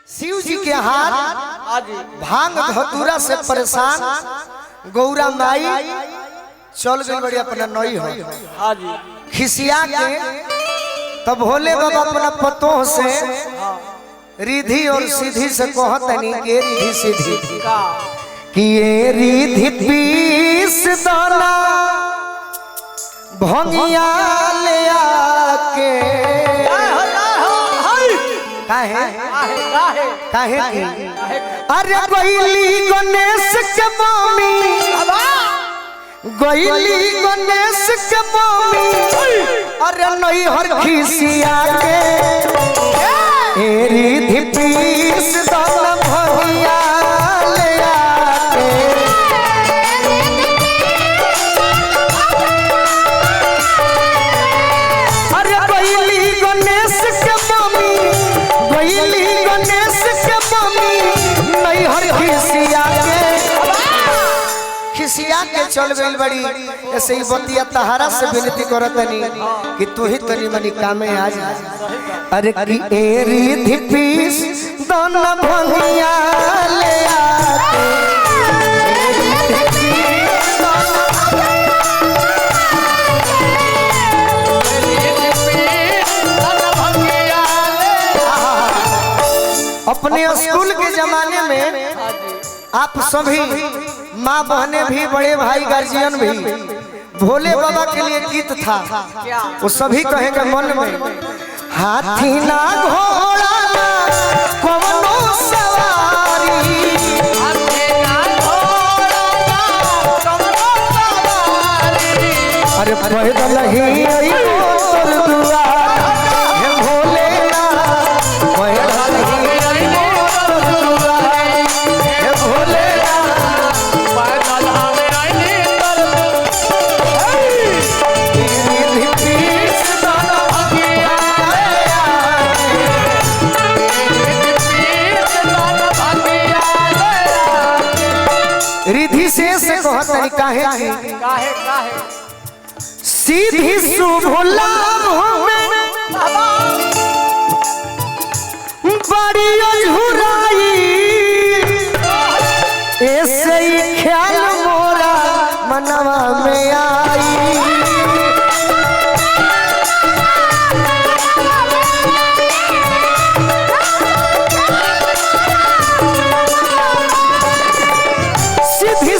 शिव जी के हाथ भांग धतूरा से परेशान गौरा माई चल गई बड़ी अपना नई हो खिसिया के तब भोले बाबा अपना पतों से रिधि और सीधी से कहतनी के रिधि सीधी कि ये रिधि पीस दाना भंगिया ले आके काहे काहे अरे गईली गणेश के मम्मी गईली गणेश के मम्मी अरे नई हर खिसिया के रिधि पीस दाना भंगिया ले आके अरे गईली गणेश के मम्मी गईली गणेश के मम्मी नई हर खिसिया के चल गई बड़ी ऐसे ही बतिया तहारा से विनती करतनी कि तू ही तनी मनी कामे आ जा। अरे की ए रिधि पीस दाना भंगिया ले आके अपने स्कूल के जमाने में आप सभी माँ बहने भी बड़े भाई गार्जियन भी भोले बाबा के लिए गीत था वो सभी कहेंगे मन में हाथी ना घोड़ा ना कौनो सवारी अरे पैदल ही रिधि से कहतनी काहे सीधी शुभ लाभ में बड़ी अझुराई ऐसे ही ख्याल मोरा मनवा में आई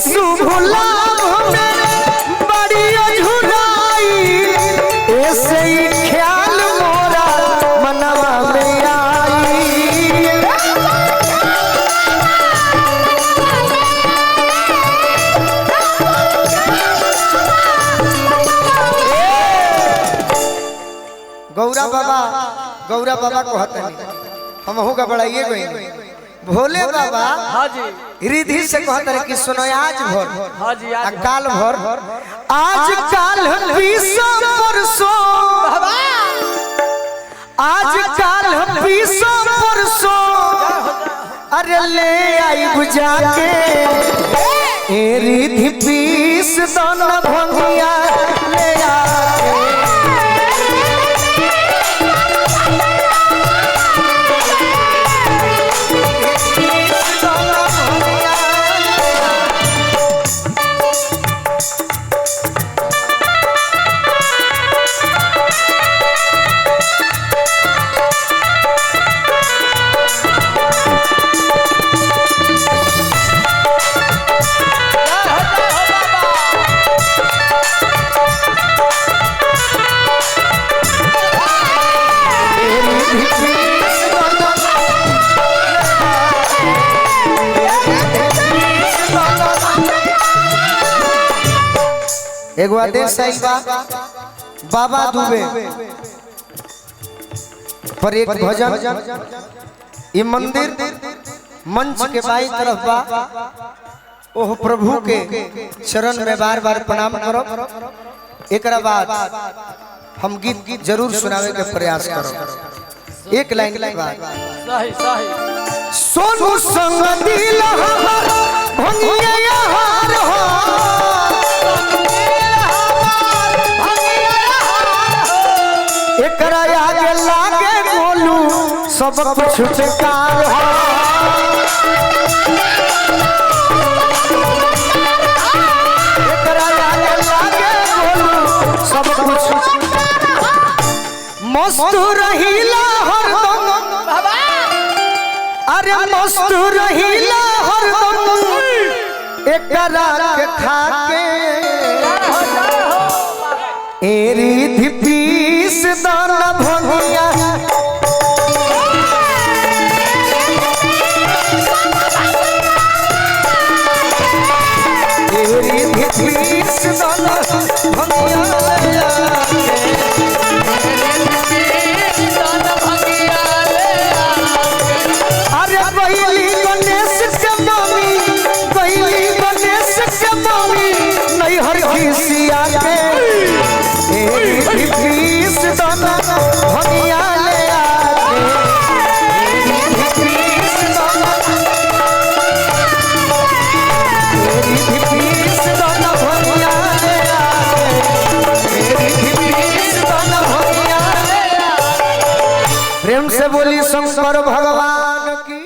शुभ लाभ में बड़ी अझुराई ऐसे ही ख्याल मोरा मनवा में आई गौरा बाबा कहते हम का बढ़ाइए गई भोले बाबा रिधि से कहते हैं कि सुनो आज भर काल भर आज काल परसों आज काल परसों अरे ले आई बुझा के रिधि पीस दाना भंगिया ले आके एगो आदेश आई बाबा दुबे पर एक भजन ये मंदिर मंच के बाई तरफ बा ओह प्रभु के चरण में बार बार प्रणाम करो एक बाद हम गीत जरूर सुनावे के प्रयास करो एक लाइन के बाद सोनू संग दिल हमर भंगिया हार हो एकरा आगे लागे बोलू सब कुछ बेकार हो मस्त रहिला हरदम अरे मस्त रहिला हरदम एकरा के खाके एरी धिपीस दाना भंगिया एरी धिपीस दाना भंगिया अरे गईली गणेश के मम्मी गईली गणेश के मम्मी नहीं हर खिसिया के पीस दाना भंगिया ले आके पीस दाना भंगिया ले आके पीस दाना भंगिया ले आके। प्रेम से बोली शंकर भगवान की।